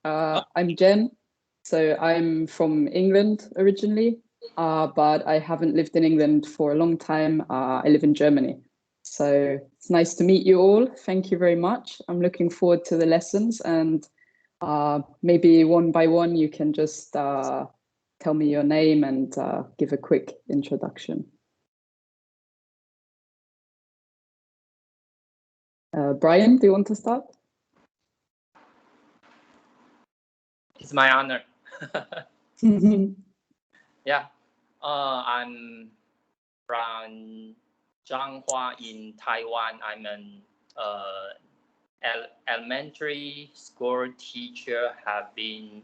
I'm Jen. So I'm from England originally, but I haven't lived in England for a long time. I live in Germany. So it's nice to meet you all. Thank you very much. I'm looking forward to the lessons, and maybe one by one you can just tell me your name and give a quick introduction. Brian, do you want to start? It's my honor. Yeah, I'm from Zhanghua in Taiwan. I'm an elementary school teacher, have been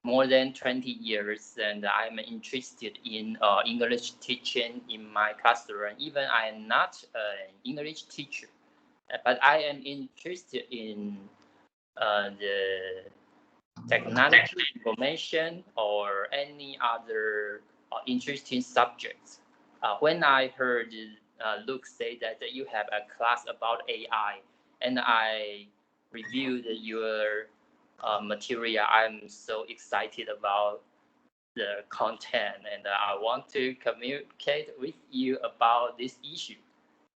more than 20 years, and I'm interested in English teaching in my classroom. Even I am not an English teacher, but I am interested in the technology, information, or any other interesting subjects. When I heard Luke say that you have a class about AI, and I reviewed your material, I'm so excited about the content, and I want to communicate with you about this issue.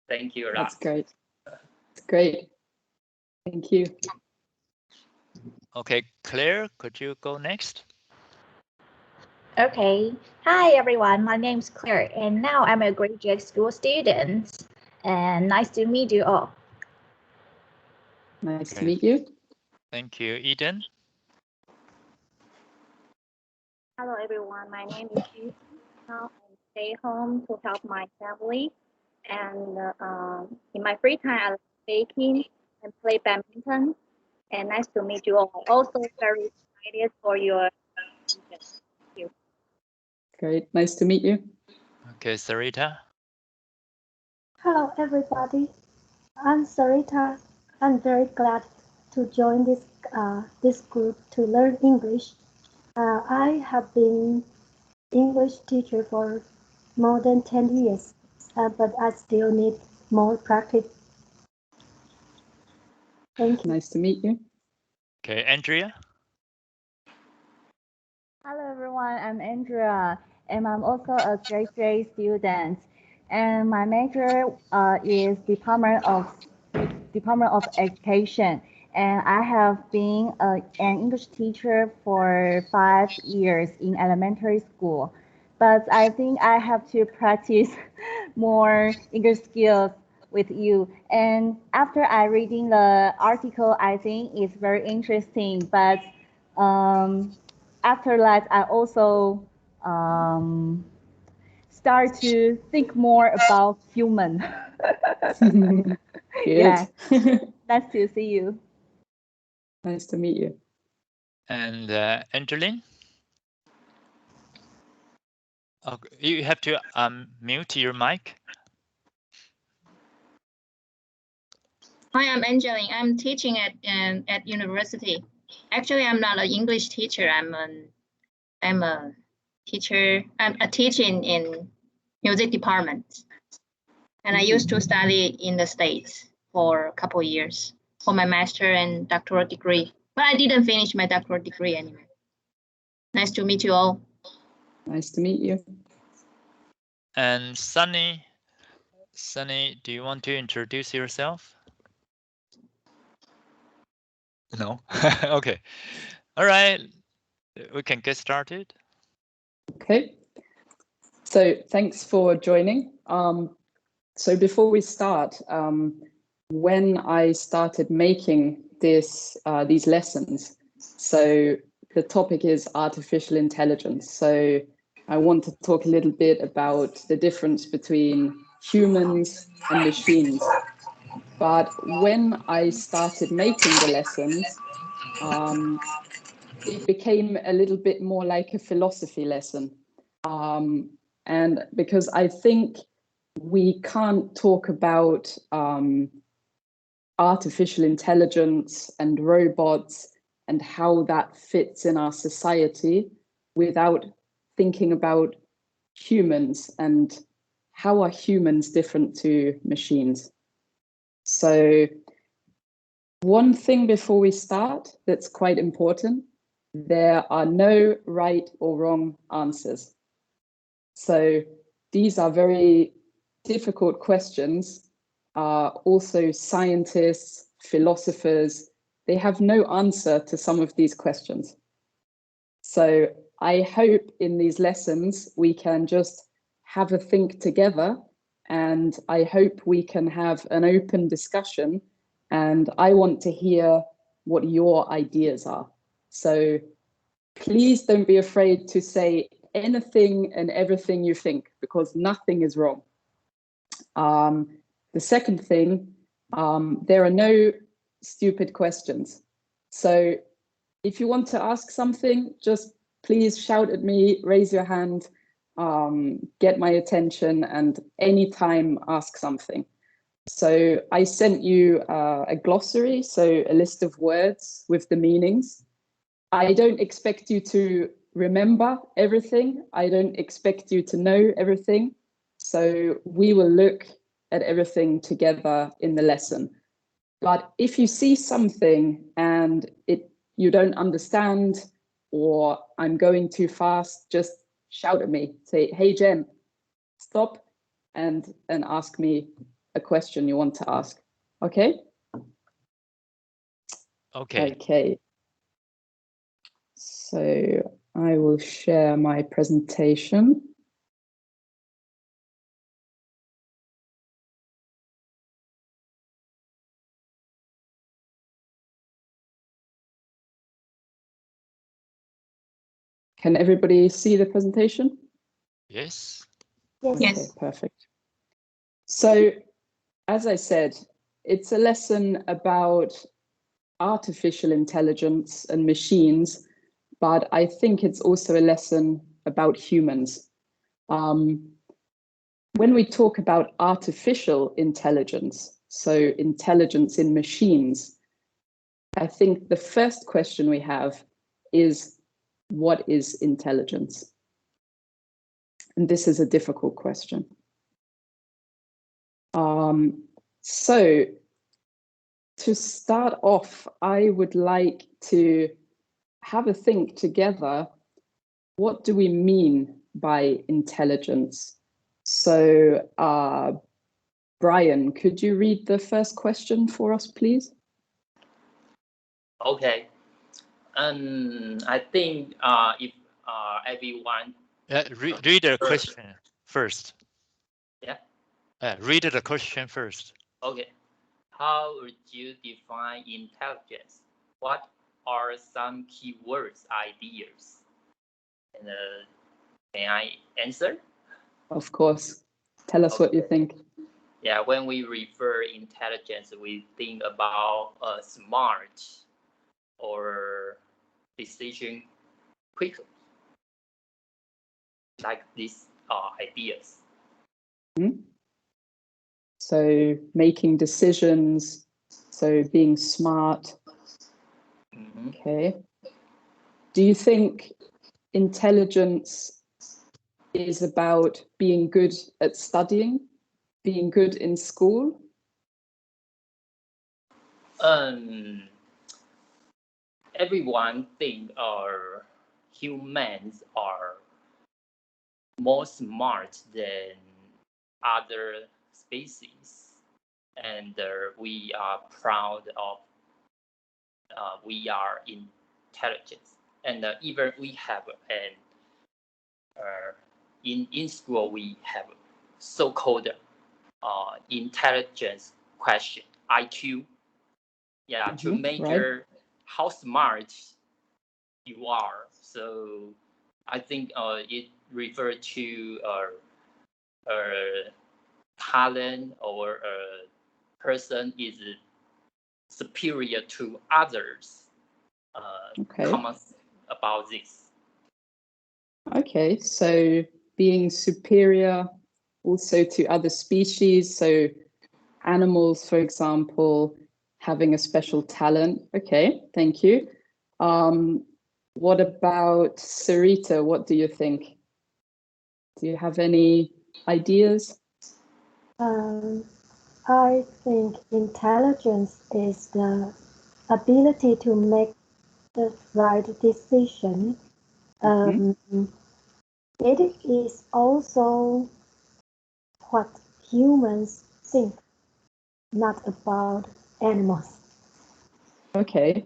Thank you, Rob. That's great. That's great. Thank you. Okay, Claire, could you go next? Okay. Hi, everyone. My name is Claire, and now I'm a graduate school student. And nice to meet you all. Nice to meet you. Thank you. Eden? Hello, everyone. My name is Yu. Now I stay home to help my family. And in my free time, I like baking and play badminton. And nice to meet you all. Also, very excited for your Thank you. Great. Nice to meet you. Okay, Sarita? Hello, everybody. I'm Sarita. I'm very glad to join this group to learn English. I have been English teacher for more than 10 years, but I still need more practice. Thank you. Nice to meet you. Okay, Andrea? Hello everyone, I'm Andrea, and I'm also a graduate student. And my major is Department of Education, and I have been an English teacher for 5 years in elementary school. But I think I have to practice more English skills with you. And after I reading the article, I think it's very interesting. But after that, I also start to think more about human. Yeah, nice to see you. Nice to meet you. And Angeline? Okay, you have to mute your mic. Hi, I'm Angeline. I'm teaching at university. Actually, I'm not an English teacher. I'm a teacher. I'm a teaching in music department, and I used to study in the States for a couple of years for my master and doctoral degree. But I didn't finish my doctoral degree anyway. Nice to meet you all. Nice to meet you. And Sunny? Sunny, do you want to introduce yourself? No? Okay. All right. We can get started. Okay. So thanks for joining. So before we start, when I started making these lessons, so the topic is artificial intelligence. So I want to talk a little bit about the difference between humans and machines. But when I started making the lessons, it became a little bit more like a philosophy lesson. And because I think we can't talk about artificial intelligence and robots and how that fits in our society without thinking about humans and how are humans different to machines. So One thing before we start that's quite important, there are no right or wrong answers. So these are very difficult questions. Also scientists, philosophers, they have no answer to some of these questions. So I hope in these lessons we can just have a think together, and I hope we can have an open discussion, and I want to hear what your ideas are. So please don't be afraid to say anything and everything you think, because nothing is wrong. The second thing, there are no stupid questions. So if you want to ask something, just please shout at me, raise your hand, get my attention, and anytime ask something. So I sent you a glossary, so a list of words with the meanings. I don't expect you to remember everything. I don't expect you to know everything. So we will look at everything together in the lesson. But if you see something and you don't understand, or I'm going too fast, just shout at me. Say, hey, Jen, stop, and ask me a question you want to ask. Okay? Okay. Okay. So I will share my presentation. Can everybody see the presentation? Yes. Yes. Okay, Yes. perfect. So, as I said, it's a lesson about artificial intelligence and machines, but I think it's also a lesson about humans. When we talk about artificial intelligence, so intelligence in machines, I think the first question we have is, what is intelligence? And this is a difficult question. So to start off, I would like to have a think together. What do we mean by intelligence? So, Brian, could you read the first question for us, please? Okay. I think if everyone. Read the question first. Yeah. Read the question first. Okay. How would you define intelligence? What are some keywords, ideas? And can I answer? Of course. Tell us what you think. Yeah, when we refer intelligence, we think about smart or decision quickly, like these ideas. Mm-hmm. So making decisions, so being smart. Mm-hmm. Okay. Do you think intelligence is about being good at studying, being good in school? Everyone think humans are more smart than other species, and we are proud of we are intelligent, and even we have an in school we have so-called intelligence question, IQ. Yeah, to measure how smart you are. So I think it refers to talent, or a person is superior to others. Comments about this. Okay, so being superior also to other species, so animals, for example, having a special talent. Okay, thank you. What about Sarita? What do you think? Do you have any ideas? I think intelligence is the ability to make the right decision. It is also what humans think, not about animals. Okay.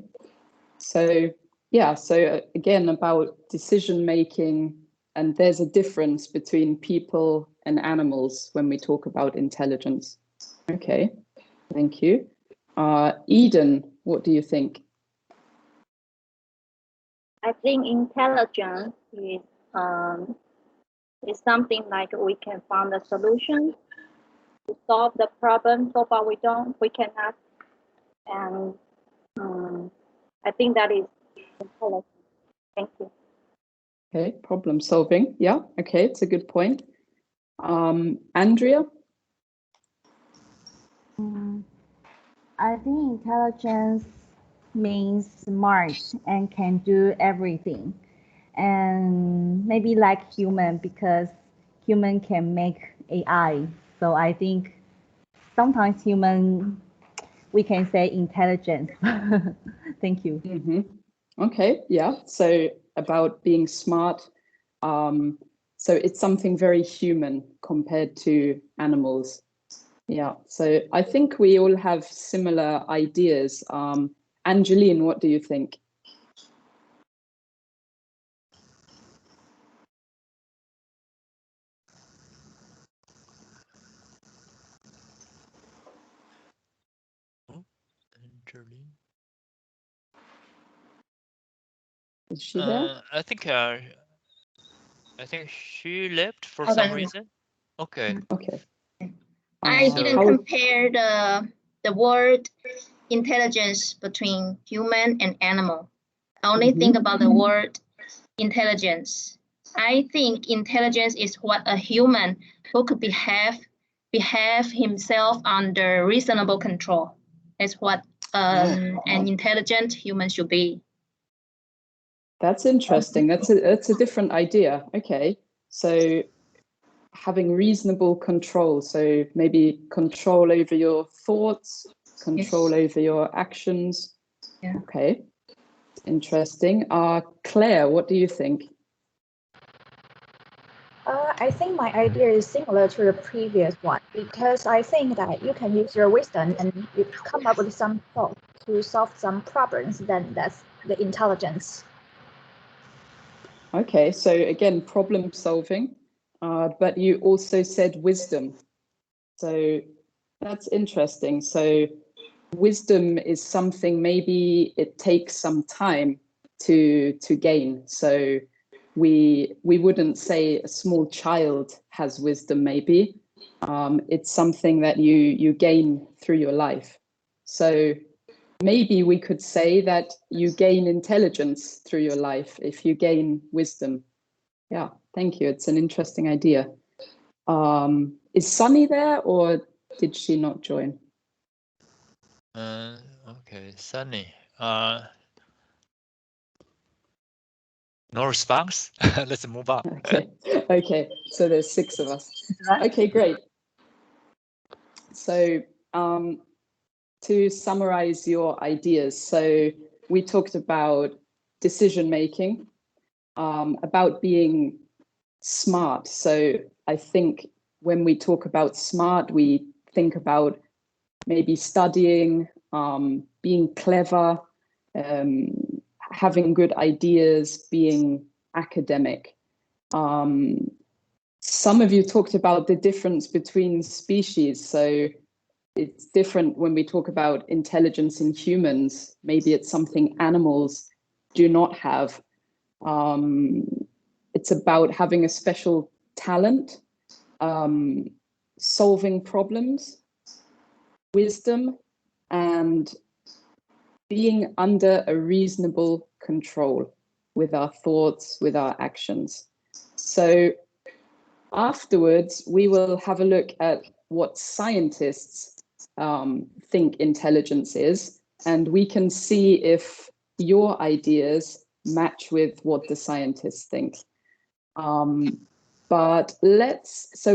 So yeah, so again about decision making, and there's a difference between people and animals when we talk about intelligence. Okay, thank you. Eden, what do you think? I think intelligence is something like we can find a solution to solve the problem. So far, we cannot, and I think that is intelligence. Thank you. Okay, problem solving. Yeah, okay, it's a good point. Andrea? I think intelligence means smart and can do everything. And maybe like human, because human can make AI. So I think sometimes human, we can say intelligence. Thank you. Okay, yeah, so about being smart. So it's something very human compared to animals. Yeah, so I think we all have similar ideas. Angeline, what do you think? Angeline. Is she there? I think she left for Hold some on. reason. Okay. Okay. I So- didn't compare the word intelligence between human and animal. I only think about the word intelligence. I think intelligence is what a human who could behave himself under reasonable control. That's what an intelligent human should be. That's interesting. That's a different idea. Okay, so having reasonable control, so maybe control over your thoughts, control over your actions. Yeah. Okay, interesting. Claire, what do you think? I think my idea is similar to the previous one, because I think that you can use your wisdom and you come up with some thought to solve some problems. Then that's the intelligence. Okay, so again, problem solving, but you also said wisdom. So that's interesting. So wisdom is something maybe it takes some time to gain. So we wouldn't say a small child has wisdom. Maybe it's something that you gain through your life. So maybe we could say that you gain intelligence through your life if you gain wisdom. Yeah, thank you. It's an interesting idea. Is Sunny there, or did she not join? Okay, Sunny. No response. Let's move on. Okay. So there's 6 of us. Okay, great. So to summarize your ideas, so we talked about decision making, about being smart. So I think when we talk about smart, we think about maybe studying, being clever, having good ideas, being academic. Some of you talked about the difference between species. So it's different when we talk about intelligence in humans. Maybe it's something animals do not have. It's about having a special talent, solving problems, wisdom, and being under a reasonable control with our thoughts, with our actions. So afterwards, we will have a look at what scientists think intelligence is, and we can see if your ideas match with what the scientists think. So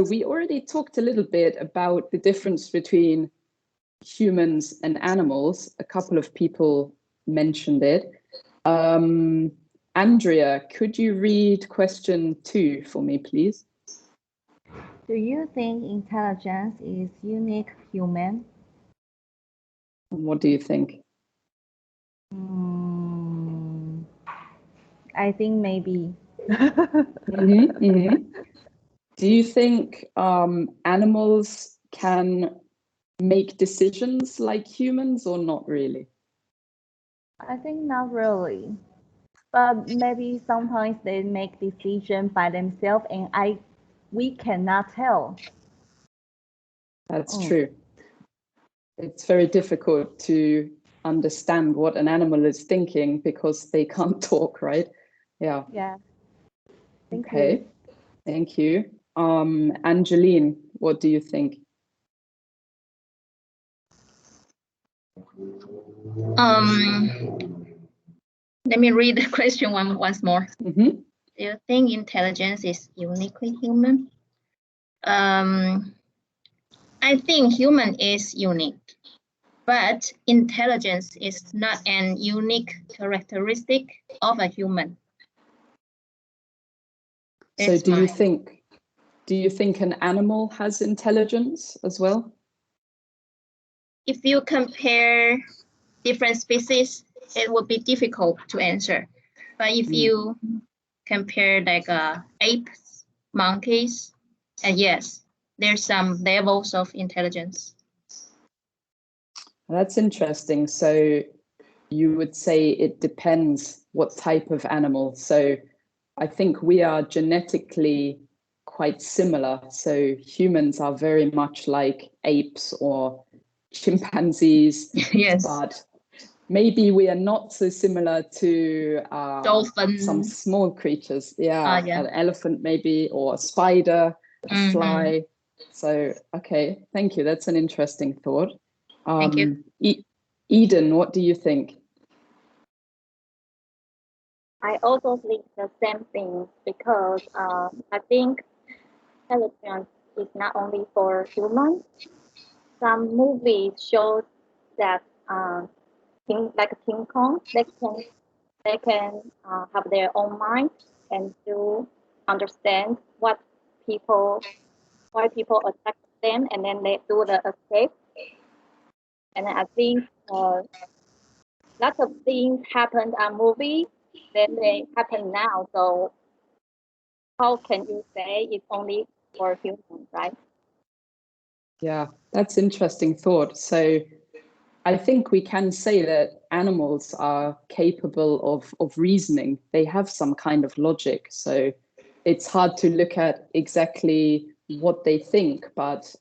we already talked a little bit about the difference between humans and animals. A couple of people mentioned it. Andrea, could you read question 2 for me, please? Do you think intelligence is unique human? What do you think? I think maybe. Do you think animals can make decisions like humans or not really? I think not really. But maybe sometimes they make decisions by themselves and we cannot tell. That's true. It's very difficult to understand what an animal is thinking because they can't talk, right? Yeah. Yeah. Thank you. Thank you. Angeline, what do you think? Let me read the question once more. Mm-hmm. Do you think intelligence is uniquely human? I think human is unique, but intelligence is not an unique characteristic of a human. So do you think an animal has intelligence as well? If you compare different species, it would be difficult to answer. But if you compare like apes, monkeys, and yes, there's some levels of intelligence. That's interesting. So you would say it depends what type of animal. So I think we are genetically quite similar. So humans are very much like apes or chimpanzees. Yes. But maybe we are not so similar to dolphins, some small creatures. Yeah, yeah. An elephant maybe, or a spider, a fly. So, okay, thank you. That's an interesting thought. Thank you. Eden, what do you think? I also think the same thing because I think intelligence is not only for humans. Some movies show that like King Kong, they can have their own mind and to understand why people attack them, and then they do the escape. And I think lots of things happened on movie, then they happen now. So how can you say it's only for humans, right? Yeah, that's interesting thought. So I think we can say that animals are capable of reasoning. They have some kind of logic. So it's hard to look at exactly what they think, but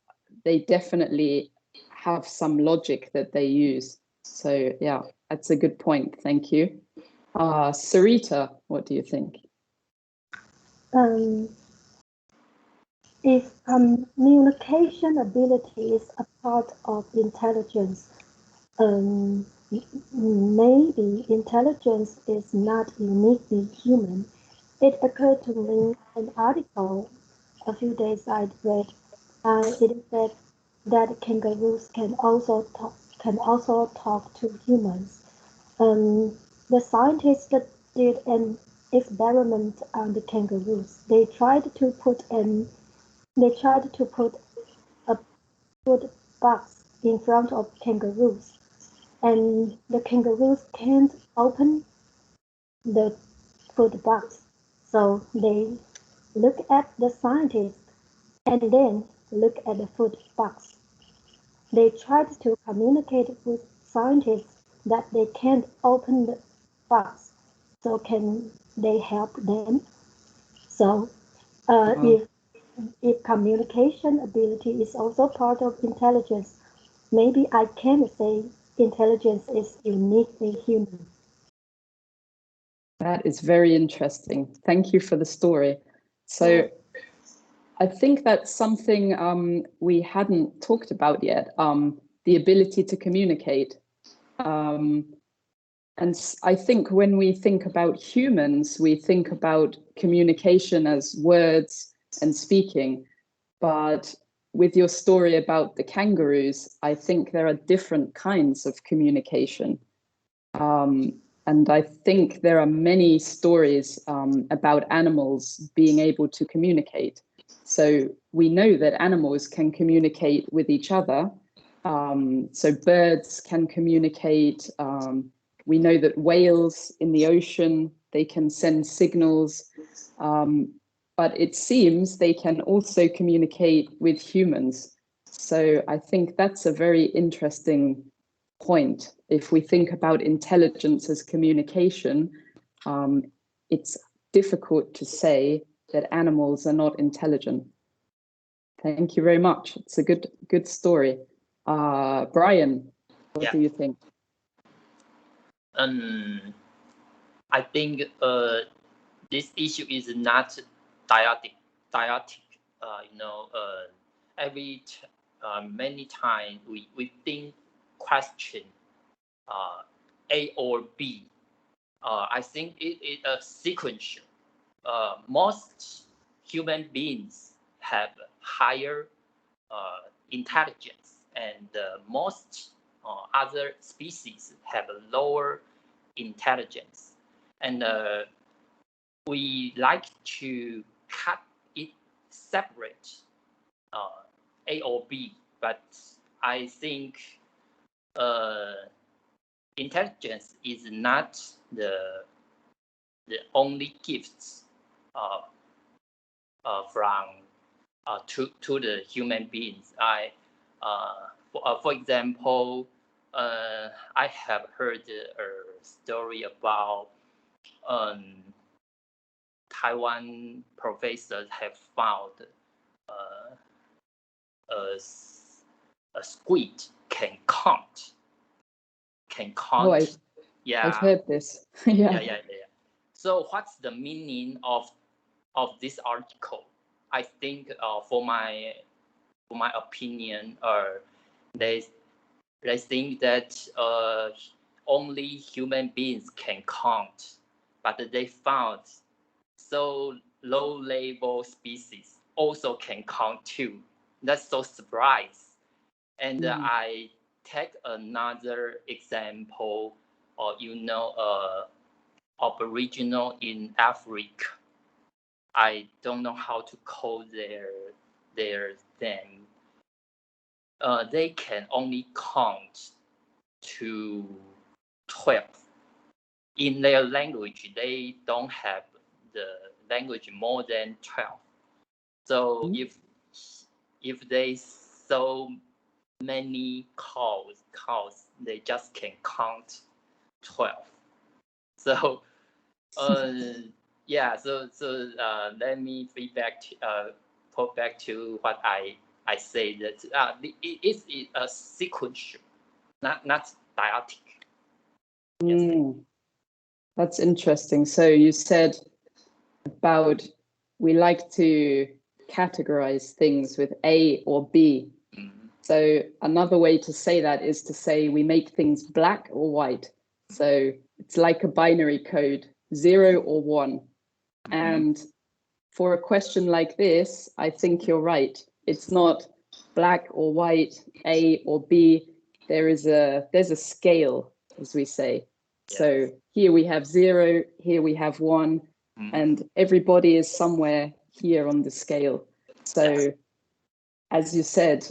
they definitely have some logic that they use. So yeah, that's a good point. Thank you. Sarita, what do you think? If communication ability is a part of intelligence, maybe intelligence is not uniquely human. It occurred to me an article a few days I read. It said that kangaroos can also talk to humans. The scientists did an experiment on the kangaroos. They tried to put a food box in front of kangaroos, and the kangaroos can't open the food box. So they look at the scientist and then look at the food box. They tried to communicate with scientists that they can't open the box. So can they help them? So if communication ability is also part of intelligence, maybe I can say intelligence is uniquely human. That is very interesting. Thank you for the story. So I think that's something we hadn't talked about yet, the ability to communicate. And I think when we think about humans, we think about communication as words and speaking. But with your story about the kangaroos, I think there are different kinds of communication. And I think there are many stories about animals being able to communicate. So we know that animals can communicate with each other. So birds can communicate. We know that whales in the ocean, they can send signals. But it seems they can also communicate with humans. So I think that's a very interesting point. If we think about intelligence as communication, it's difficult to say that animals are not intelligent. Thank you very much. It's a good story. Brian, what do you think? I think this issue is not didactic. Many times we think question A or B. I think it is a sequential. Most human beings have higher intelligence, and most other species have a lower intelligence. And we like to cut it separate, A or B, but I think intelligence is not the only gifts from to the human beings. For example, I have heard a story about Taiwan professors have found a squid can count. Oh, yeah, I've heard this. yeah. So what's the meaning of this article? I think for my opinion, they think that only human beings can count, but they found so low-level species also can count too. That's so surprised. And I take another example, Aboriginal in Africa. I don't know how to call their them. They can only count to 12. In their language, they don't have the language more than 12. So if they so many cows, they just can count 12. So yeah, so let me put back to what I say, that it is a sequential, not didactic. Yes. That's interesting. So you said about we like to categorize things with A or B. So another way to say that is to say we make things black or white. So it's like a binary code, 0 or 1. And for a question like this, I think you're right. It's not black or white, A or B. There's a scale, as we say. Yes. So here we have 0, here we have 1, and everybody is somewhere here on the scale. So as you said,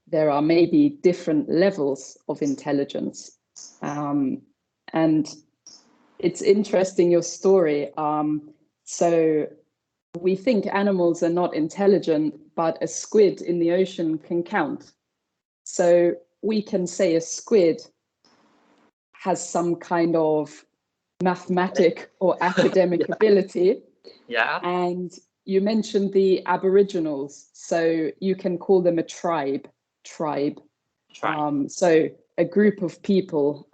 there are maybe different levels of intelligence. And it's interesting, your story. So we think animals are not intelligent, but a squid in the ocean can count. So we can say a squid has some kind of mathematic or academic ability. Yeah. And you mentioned the Aboriginals, so you can call them a tribe. So a group of people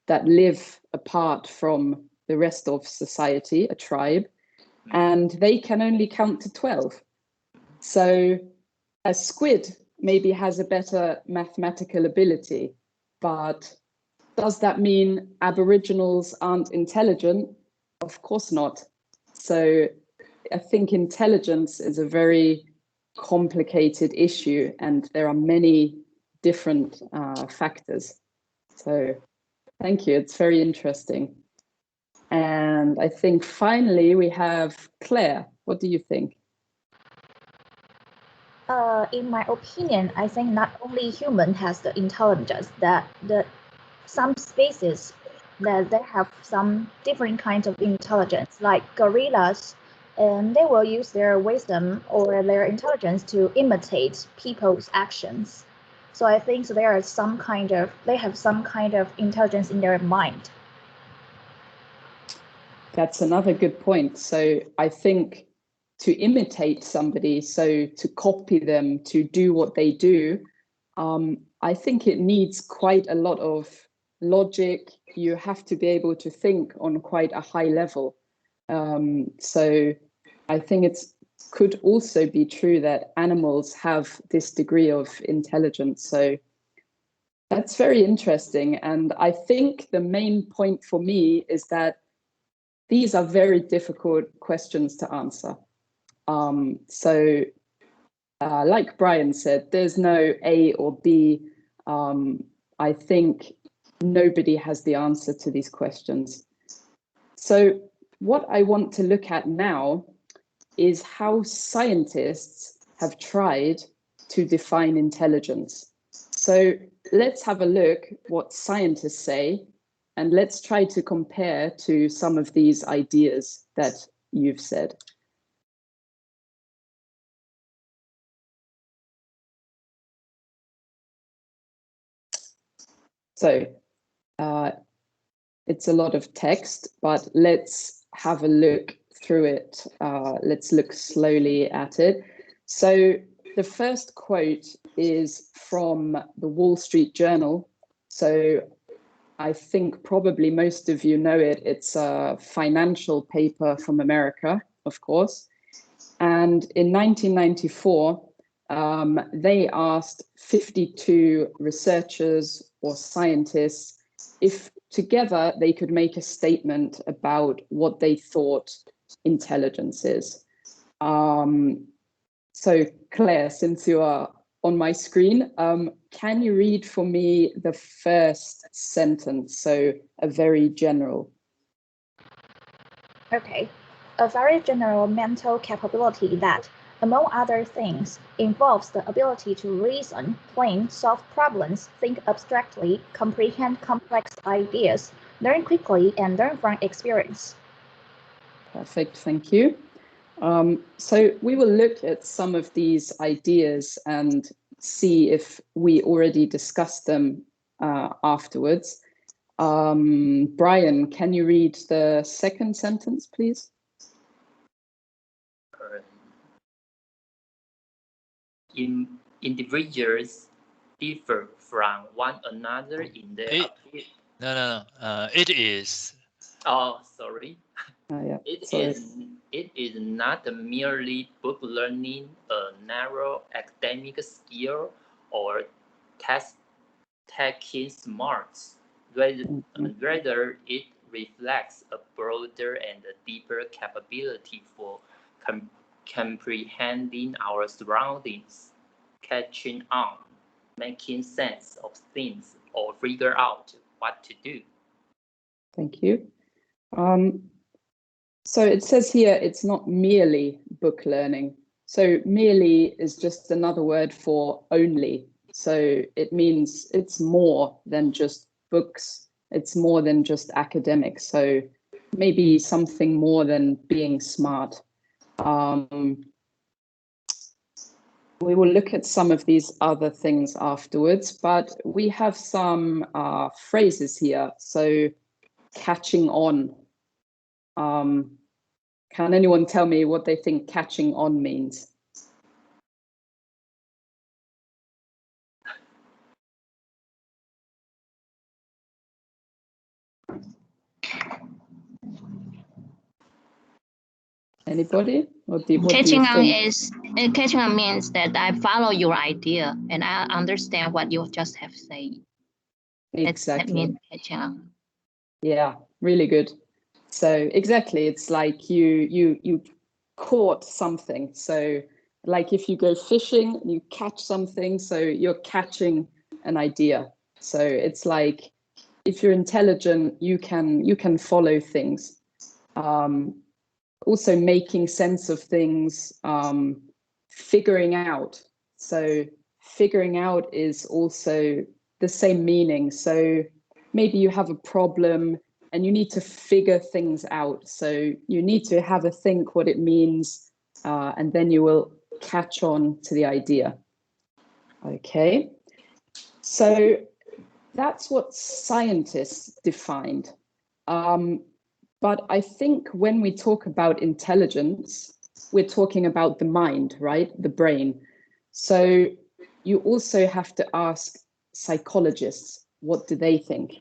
that live apart from the rest of society, a tribe, and they can only count to 12. So a squid maybe has a better mathematical ability, but does that mean Aboriginals aren't intelligent? Of course not. So I think intelligence is a very complicated issue, and there are many different factors. So Thank you. It's very interesting. And I think finally we have Claire. What do you think? In my opinion, I think not only human has the intelligence, that some species that they have some different kinds of intelligence, like gorillas, and they will use their wisdom or their intelligence to imitate people's actions. So I think they have some kind of intelligence in their mind. That's another good point. So I think to imitate somebody, so to copy them, to do what they do, I think it needs quite a lot of logic. You have to be able to think on quite a high level. So I think it could also be true that animals have this degree of intelligence. So that's very interesting. And I think the main point for me is that these are very difficult questions to answer. Like Brian said, there's no A or B. I think nobody has the answer to these questions. So what I want to look at now is how scientists have tried to define intelligence. So let's have a look what scientists say, and let's try to compare to some of these ideas that you've said. So it's a lot of text, but let's have a look through it. Let's look slowly at it. So the first quote is from the Wall Street Journal. So I think probably most of you know it. It's a financial paper from America, of course. And in 1994, they asked 52 researchers or scientists if together they could make a statement about what they thought intelligence is. So Claire, since you are on my screen, can you read for me the first sentence? So a very general. Okay, a very general mental capability that, among other things, involves the ability to reason, plan, solve problems, think abstractly, comprehend complex ideas, learn quickly, and learn from experience. Perfect, thank you. So we will look at some of these ideas and see if we already discussed them afterwards. Brian, can you read the second sentence, please? Individuals differ from one another in their appearance. No. It is. Oh, sorry. Yeah, It is not merely book learning, a narrow academic skill, or test-taking smarts. Rather, it reflects a broader and deeper capability for comprehending our surroundings, catching on, making sense of things, or figure out what to do. Thank you. So it says here it's not merely book learning. So merely is just another word for only. So it means it's more than just books. It's more than just academics. So maybe something more than being smart. We will look at some of these other things afterwards, but we have some phrases here. So catching on. Can anyone tell me what they think catching on means? Anybody? Catching on means that I follow your idea and I understand what you just have said. Exactly. That means catching on. Yeah, really good. So exactly, it's like you caught something. So like if you go fishing and you catch something, so you're catching an idea. So it's like if you're intelligent, you can follow things. Also making sense of things, figuring out. So figuring out is also the same meaning. So maybe you have a problem and you need to figure things out. So you need to have a think what it means, and then you will catch on to the idea. Okay, so that's what scientists defined. But I think when we talk about intelligence, we're talking about the mind, right? The brain. So you also have to ask psychologists, what do they think?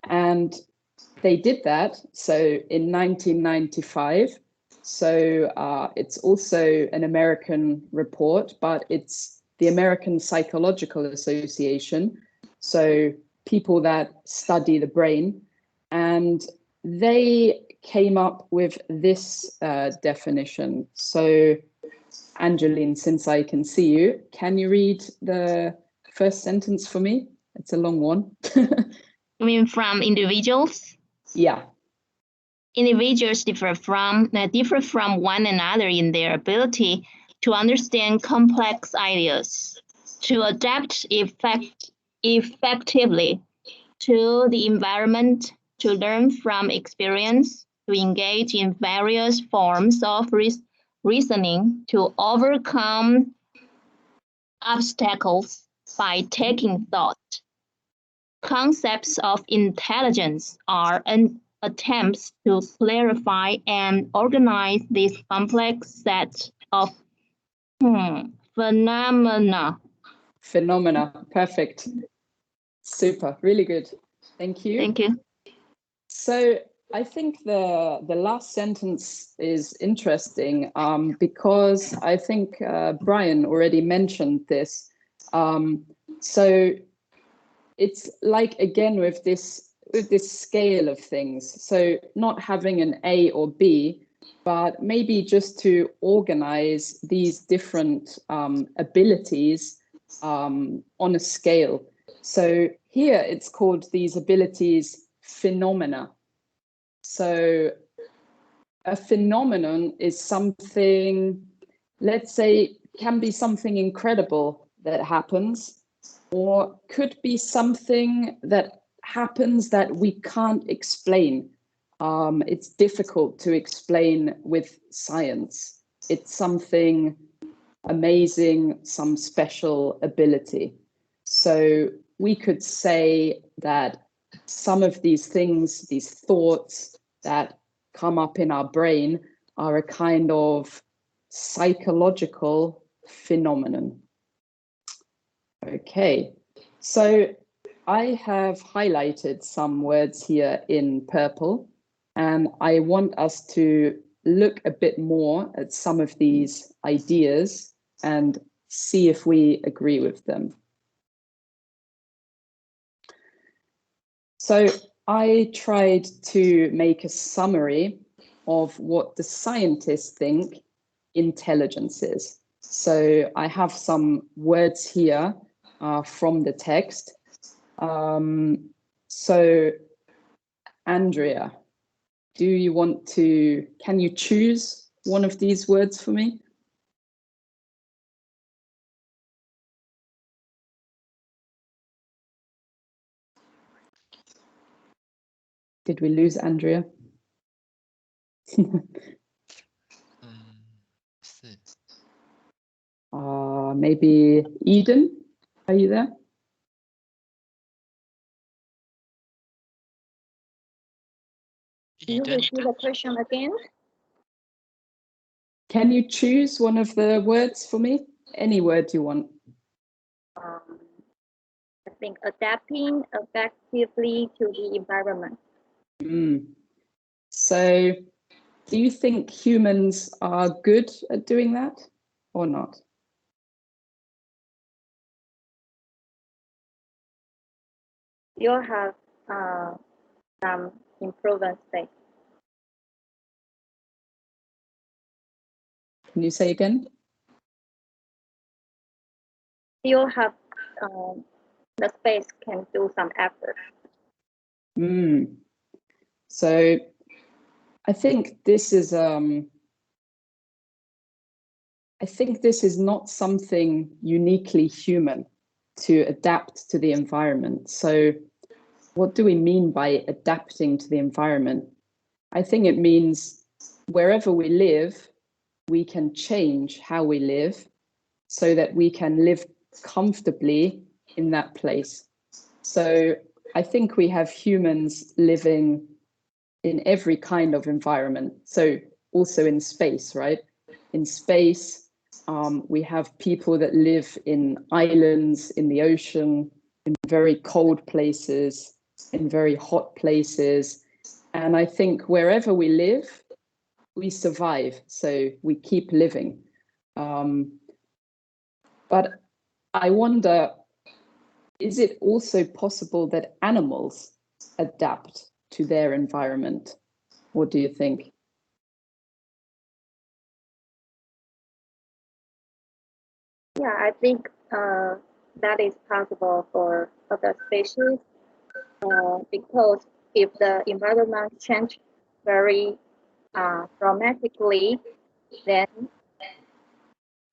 And they did that. So in 1995, so it's also an American report, but it's the American Psychological Association. So people that study the brain, and they came up with this definition. So Angeline, since I can see you, can you read the first sentence for me? It's a long one. You mean from individuals? Yeah. Individuals differ from one another in their ability to understand complex ideas, to adapt effectively to the environment, to learn from experience, to engage in various forms of reasoning, to overcome obstacles by taking thought. Concepts of intelligence are an attempts to clarify and organize this complex set of phenomena. Phenomena, perfect. Super, really good. Thank you. Thank you. So I think the last sentence is interesting, because I think Brian already mentioned this. So it's like, again, with this scale of things. So not having an A or B, but maybe just to organize these different abilities on a scale. So here it's called these abilities phenomena. So a phenomenon is something, let's say, can be something incredible that happens, or could be something that happens that we can't explain. It's difficult to explain with science. It's something amazing, some special ability. So we could say that some of these things, these thoughts that come up in our brain, are a kind of psychological phenomenon. Okay, so I have highlighted some words here in purple, and I want us to look a bit more at some of these ideas and see if we agree with them. So I tried to make a summary of what the scientists think intelligence is. So I have some words here from the text. So Andrea, do you want to, can you choose one of these words for me? Did we lose Andrea? Maybe Eden, are you there? Can you repeat the question again? Can you choose one of the words for me? Any word you want. I think adapting effectively to the environment. So do you think humans are good at doing that or not? You'll have some improvement space. Can you say again? You'll have the space can do some effort. So I think this is not something uniquely human to adapt to the environment. So what do we mean by adapting to the environment? I think it means wherever we live, we can change how we live so that we can live comfortably in that place. So I think we have humans living in every kind of environment. So also in space, right? In space, we have people that live in islands, in the ocean, in very cold places, in very hot places. And I think wherever we live, we survive. So we keep living. But I wonder, is it also possible that animals adapt to their environment? What do you think? Yeah, I think that is possible for other species because if the environment change very dramatically, then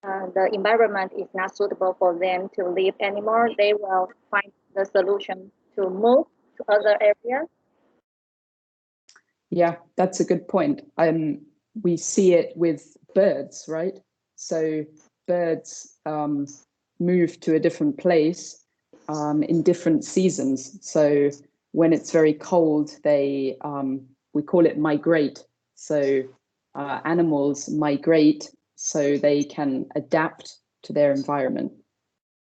the environment is not suitable for them to live anymore. They will find the solution to move to other areas. Yeah, that's a good point. We see it with birds, right? So birds move to a different place in different seasons. So when it's very cold, they we call it migrate. So animals migrate so they can adapt to their environment.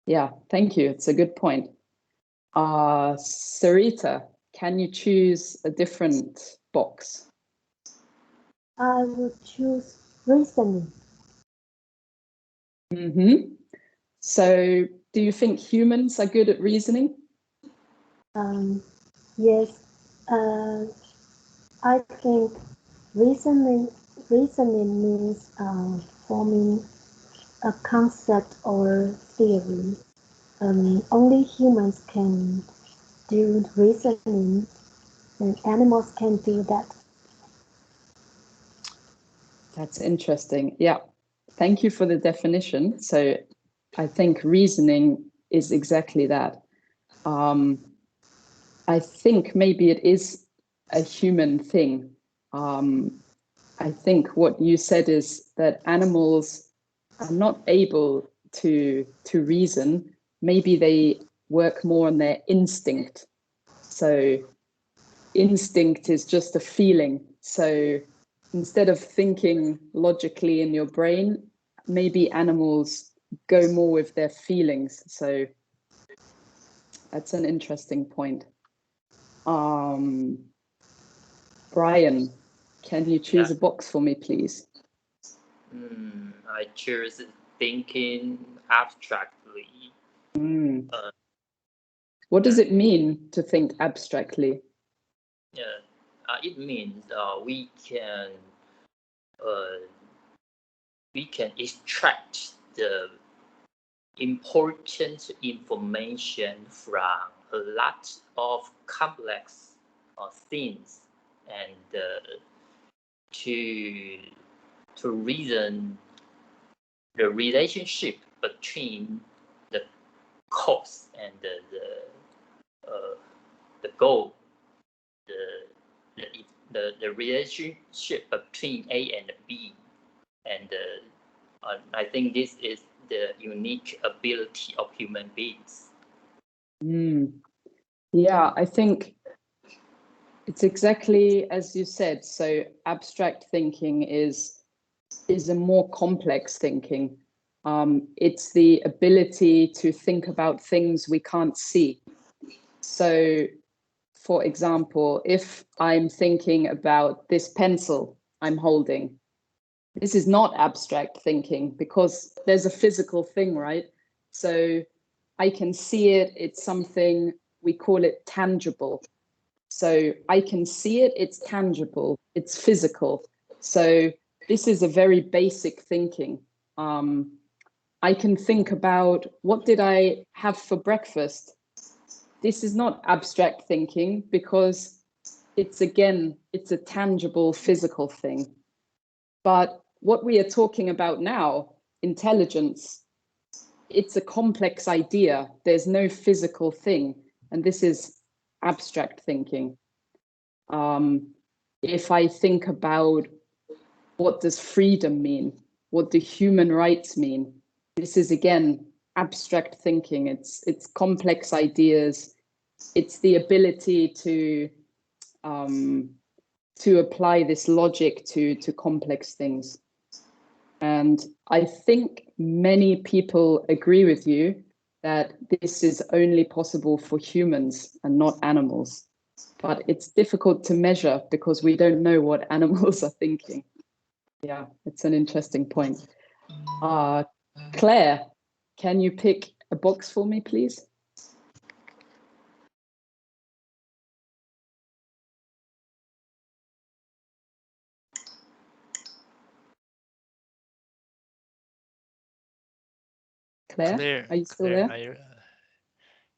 Yeah, thank you. It's a good point. Sarita, can you choose a different box? I would choose reasoning. So do you think humans are good at reasoning? Yes, I think reasoning means forming a concept or theory. Only humans can do reasoning, and animals can do that. That's interesting. Yeah, thank you for the definition. So I think reasoning is exactly that. I think maybe it is a human thing. I think what you said is that animals are not able to reason. Maybe they work more on their instinct. So instinct is just a feeling. So instead of thinking logically in your brain, maybe animals go more with their feelings. So that's an interesting point. Brian, can you choose a box for me, please? I choose thinking abstractly. What does it mean to think abstractly? It means we can extract the important information from a lot of complex things and to reason the relationship between the cause and the goal, the relationship between A and B, and I think this is the unique ability of human beings. Yeah, I think it's exactly as you said. So abstract thinking is a more complex thinking. It's the ability to think about things we can't see. So, for example, if I'm thinking about this pencil I'm holding, this is not abstract thinking because there's a physical thing, right? So I can see it. It's something, we call it tangible. So I can see it, it's tangible, it's physical. So this is a very basic thinking. I can think about, what did I have for breakfast? this is not abstract thinking because it's a tangible physical thing. But what we are talking about now, intelligence, it's a complex idea. There's no physical thing. And this is abstract thinking. If I think about what does freedom mean? What do human rights mean? This is, again, abstract thinking. It's complex ideas. It's the ability to apply this logic to complex things. And I think many people agree with you that this is only possible for humans and not animals. But it's difficult to measure because we don't know what animals are thinking. Yeah, it's an interesting point. Claire, can you pick a box for me, please? Claire, are you still there?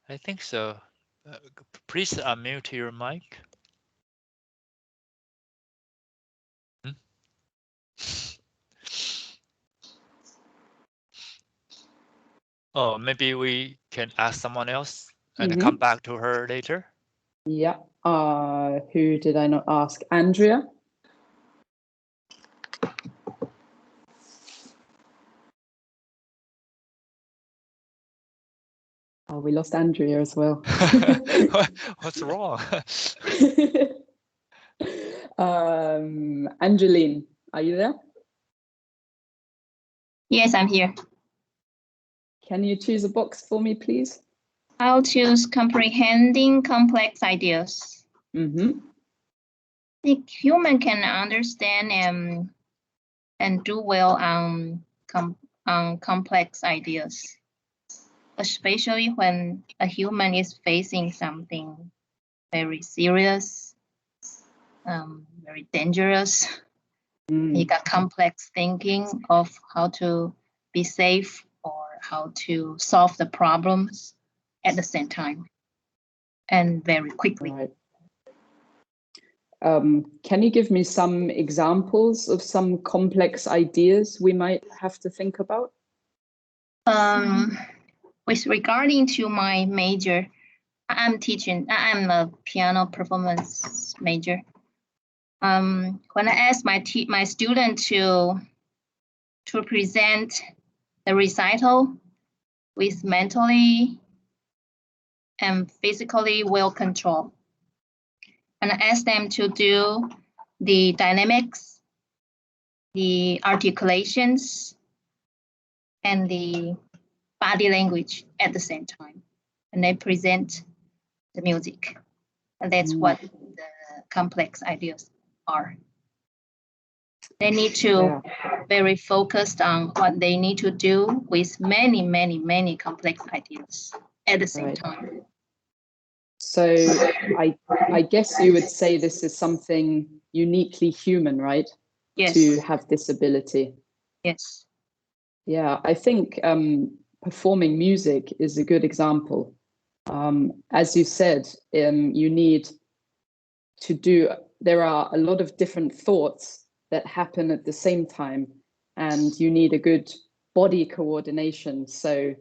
I think so. Please unmute your mic. Oh, maybe we can ask someone else and come back to her later. Yeah. Who did I not ask? Andrea? Oh, we lost Andrea as well. What's wrong? Angeline, are you there? Yes, I'm here. Can you choose a box for me, please? I'll choose comprehending complex ideas. Mm-hmm. I think human can understand and do well on complex ideas, especially when a human is facing something very serious, very dangerous. You got complex thinking of how to be safe or how to solve the problems at the same time and very quickly. Right. Can you give me some examples of some complex ideas we might have to think about? With regarding to my major, I'm a piano performance major. When I asked my student to present the recital with mentally and physically well control, and I asked them to do the dynamics, the articulations, and the body language at the same time, and they present the music. And that's what the complex ideas are. They need to very focused on what they need to do with many, many, many complex ideas at the same time. So I guess you would say this is something uniquely human, right? Yes. To have this ability. Yes. Yeah, I think performing music is a good example. As you said, you need to do, there are a lot of different thoughts that happen at the same time, and you need a good body coordination. So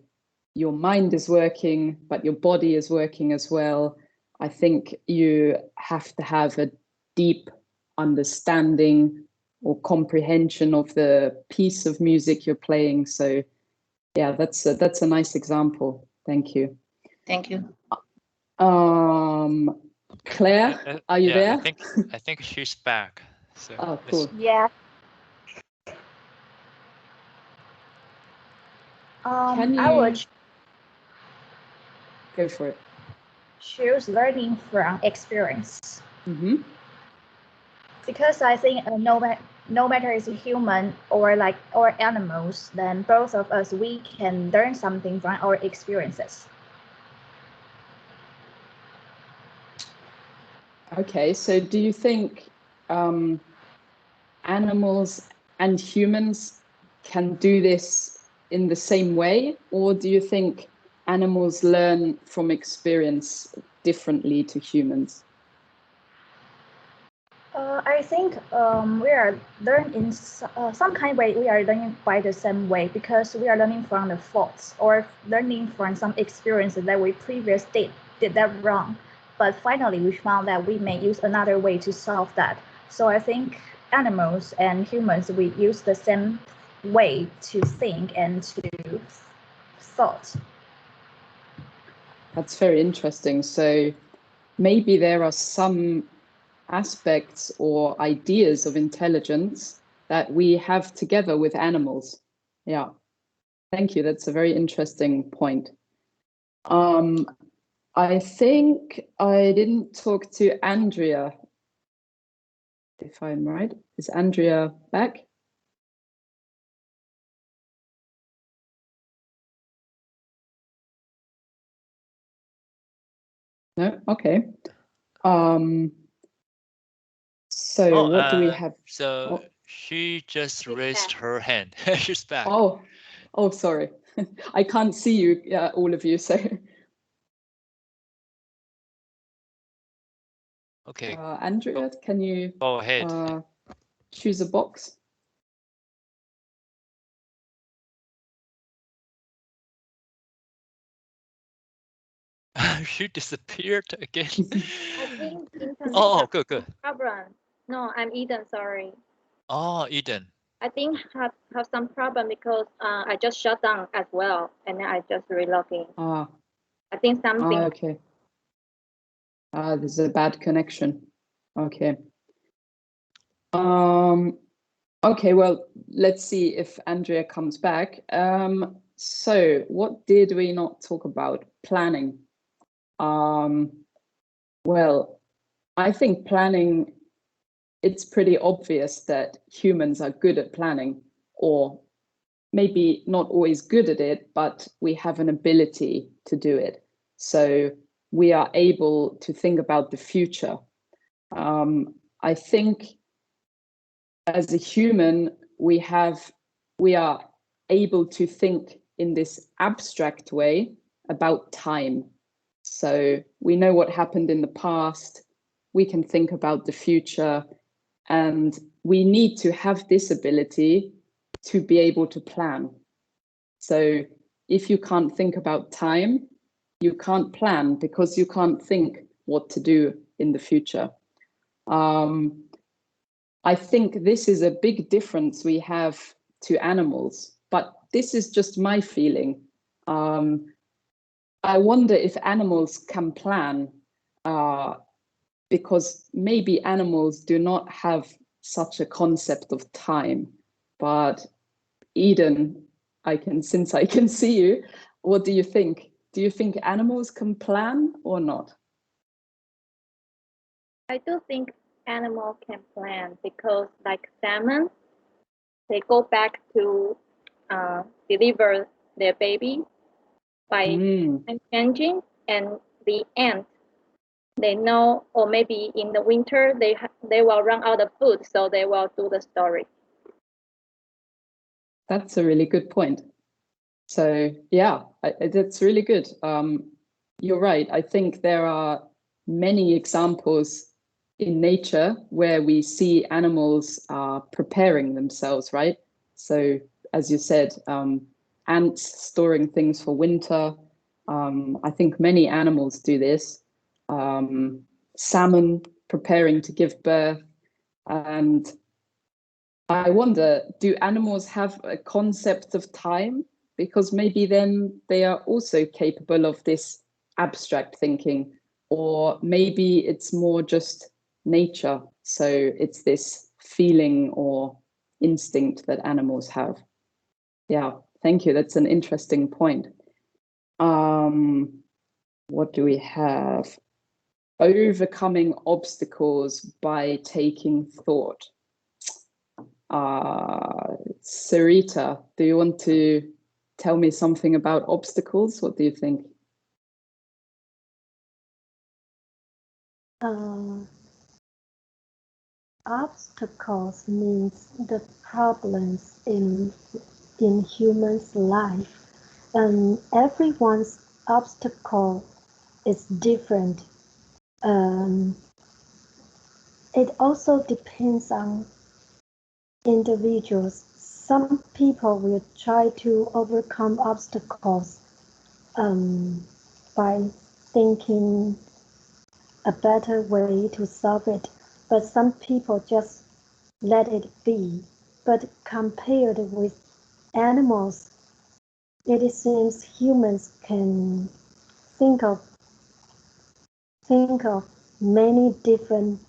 your mind is working, but your body is working as well. I think you have to have a deep understanding or comprehension of the piece of music you're playing. So yeah, that's a nice example. Thank you. Thank you. Claire, are you there? I think she's back. So oh, cool. Yeah. Can you I would go for it? choose learning from experience. Mm-hmm. Because I think no matter it's a human or animals, then both of us, we can learn something from our experiences. Okay, so do you think animals and humans can do this in the same way, or do you think animals learn from experience differently to humans? I think we are learning in some kind of way. We are learning by the same way because we are learning from the faults or learning from some experiences that we previously did that wrong. But finally, we found that we may use another way to solve that. So I think animals and humans, we use the same way to think and to thought. That's very interesting. So maybe there are some aspects or ideas of intelligence that we have together with animals. Yeah, thank you. That's a very interesting point. I think I didn't talk to Andrea, if I'm right. Is Andrea back? No? Okay. So what do we have? So she just raised her hand. She's back. Oh, sorry. I can't see you, all of you. So, okay. Andrea, can you go ahead? Choose a box? She disappeared again. I think internet Oh, good. problem. No, I'm Eden. Sorry. Oh, Eden. I think have some problem because I just shut down as well, and then I just relogging. I think something. Okay. There's a bad connection. Okay. Okay, well, let's see if Andrea comes back. So what did we not talk about? Planning. Well, I think planning, it's pretty obvious that humans are good at planning, or maybe not always good at it, but we have an ability to do it. So we are able to think about the future. I think as a human, we are able to think in this abstract way about time. So we know what happened in the past, we can think about the future, and we need to have this ability to be able to plan. So if you can't think about time, you can't plan because you can't think what to do in the future. I think this is a big difference we have to animals, but this is just my feeling. I wonder if animals can plan because maybe animals do not have such a concept of time. But Eden, since I can see you, what do you think? Do you think animals can plan or not? I do think animals can plan because, like salmon, they go back to deliver their baby by changing, and the ant, they know, or maybe in the winter they will run out of food, so they will do the story. That's a really good point. So yeah, that's really good. You're right. I think there are many examples in nature where we see animals preparing themselves, right? So as you said, ants storing things for winter. I think many animals do this. Salmon preparing to give birth. And I wonder, do animals have a concept of time? Because maybe then they are also capable of this abstract thinking, or maybe it's more just nature. So it's this feeling or instinct that animals have. Yeah, thank you. That's an interesting point. What do we have? Overcoming obstacles by taking thought. Sarita, do you want to tell me something about obstacles? What do you think? Obstacles means the problems in humans' life, and everyone's obstacle is different. It also depends on individuals. Some people will try to overcome obstacles by thinking a better way to solve it, but some people just let it be. But compared with animals, it seems humans can think of many different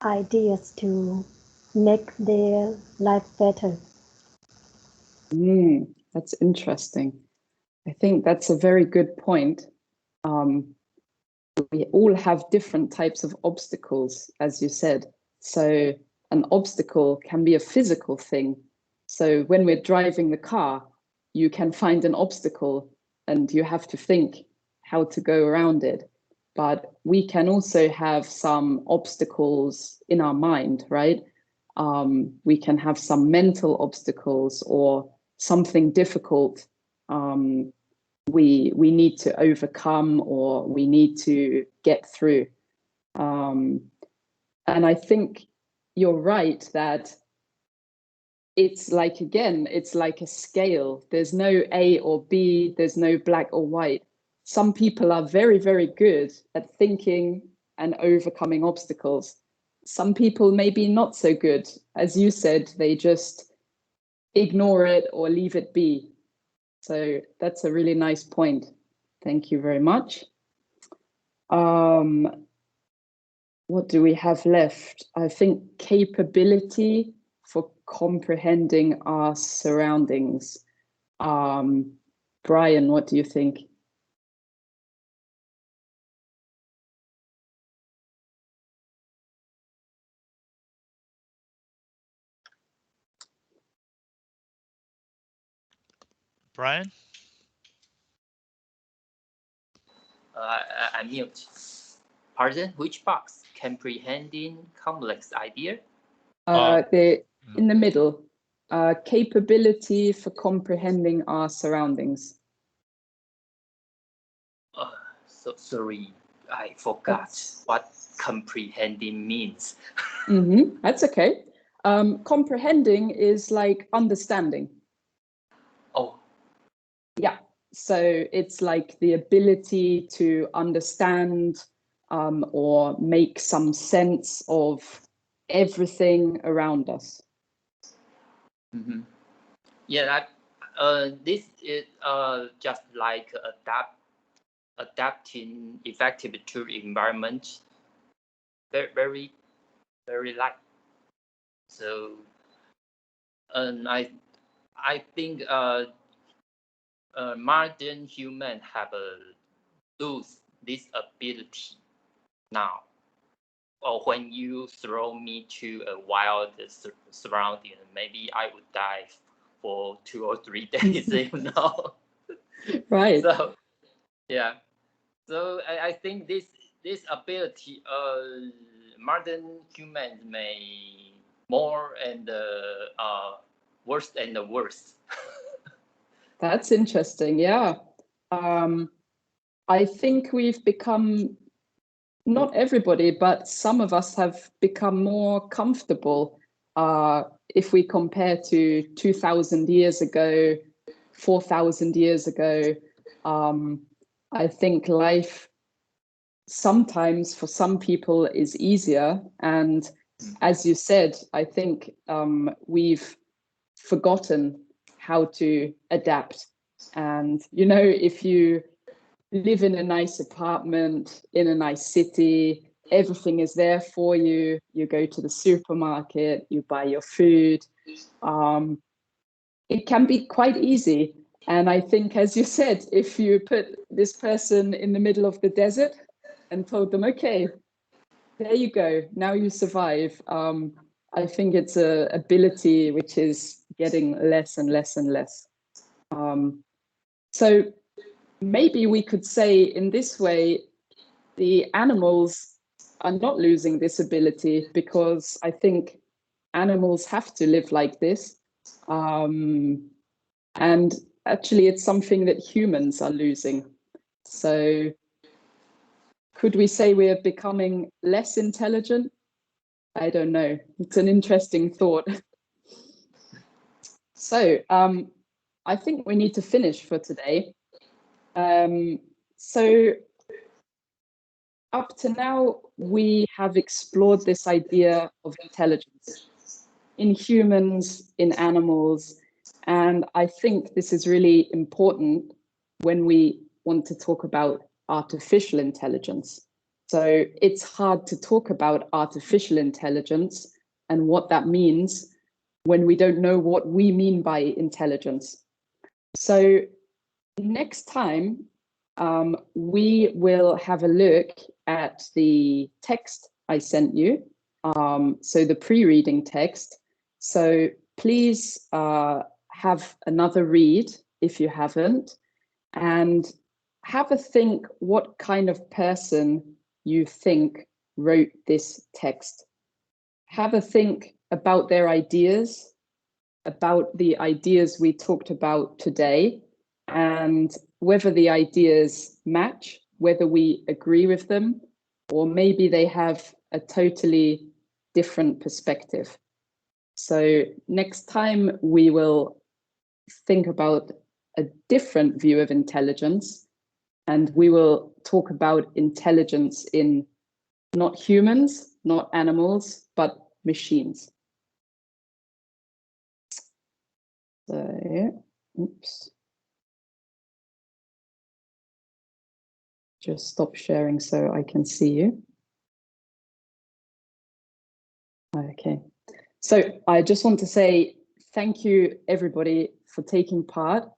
ideas to make their life better. That's interesting. I think that's a very good point. We all have different types of obstacles, as you said. So an obstacle can be a physical thing. So when we're driving the car, you can find an obstacle and you have to think how to go around it. But we can also have some obstacles in our mind, right? We can have some mental obstacles or something difficult we need to overcome or we need to get through. And I think you're right that it's like, again, it's like a scale. There's no A or B, there's no black or white. Some people are very, very good at thinking and overcoming obstacles. Some people maybe not so good. As you said, they just ignore it or leave it be. So that's a really nice point. Thank you very much. What do we have left? I think capability for comprehending our surroundings. Brian, what do you think? Brian? I mute. Pardon, which box? Comprehending complex idea? In the middle. Capability for comprehending our surroundings. So sorry, I forgot what comprehending means. That's okay. Comprehending is like understanding. Oh. Yeah. So it's like the ability to understand or make some sense of everything around us. Yeah, this is just like adapting effectively to environment. Very, very light. So, I think modern humans have lose this ability now. Or when you throw me to a wild surrounding, maybe I would die for 2 or 3 days, Right. So, yeah. So I think this ability, modern humans may more and worse and worse. That's interesting. Yeah. I think we've become, not everybody, but some of us have become more comfortable if we compare to 2,000 years ago, 4,000 years ago. I think life sometimes for some people is easier. And as you said, I think we've forgotten how to adapt. And, you know, if you live in a nice apartment, in a nice city, everything is there for you. You go to the supermarket, you buy your food. It can be quite easy. And I think, as you said, if you put this person in the middle of the desert and told them, okay, there you go, now you survive. I think it's an ability which is getting less and less and less. So maybe we could say in this way, the animals are not losing this ability because I think animals have to live like this. And actually, it's something that humans are losing. So could we say we are becoming less intelligent? I don't know. It's an interesting thought. So I think we need to finish for today. So up to now, we have explored this idea of intelligence in humans, in animals, and I think this is really important when we want to talk about artificial intelligence. So it's hard to talk about artificial intelligence and what that means when we don't know what we mean by intelligence. So next time, we will have a look at the text I sent you, so the pre-reading text. So please have another read if you haven't, and have a think what kind of person you think wrote this text. Have a think about their ideas, about the ideas we talked about today, and whether the ideas match, whether we agree with them, or maybe they have a totally different perspective. So next time we will think about a different view of intelligence, and we will talk about intelligence in not humans, not animals, but machines. So, oops. Just stop sharing so I can see you. Okay. So I just want to say thank you, everybody, for taking part.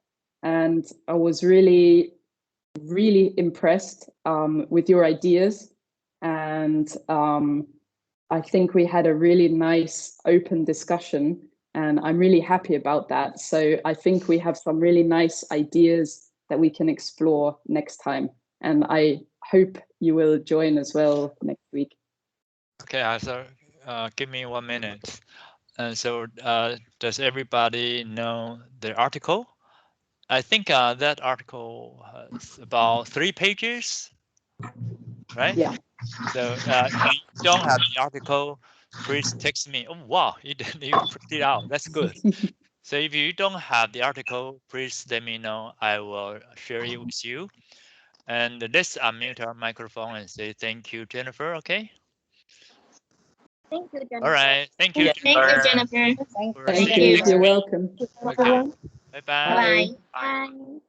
And I was really, really impressed with your ideas. And I think we had a really nice open discussion. And I'm really happy about that. So I think we have some really nice ideas that we can explore next time. And I hope you will join as well next week. Okay, so give me 1 minute. And so does everybody know the article? I think that article has about 3 pages, right? Yeah. So if you don't have the article, please text me. Oh, wow, you printed it out. That's good. So if you don't have the article, please let me know. I will share it with you. And let's unmute our microphone and say thank you, Jennifer, okay? Thank you, Jennafer. All right. Thank you, Thank you, Jennifer. Thank you. You're welcome. Okay. Bye-bye. Bye. Bye.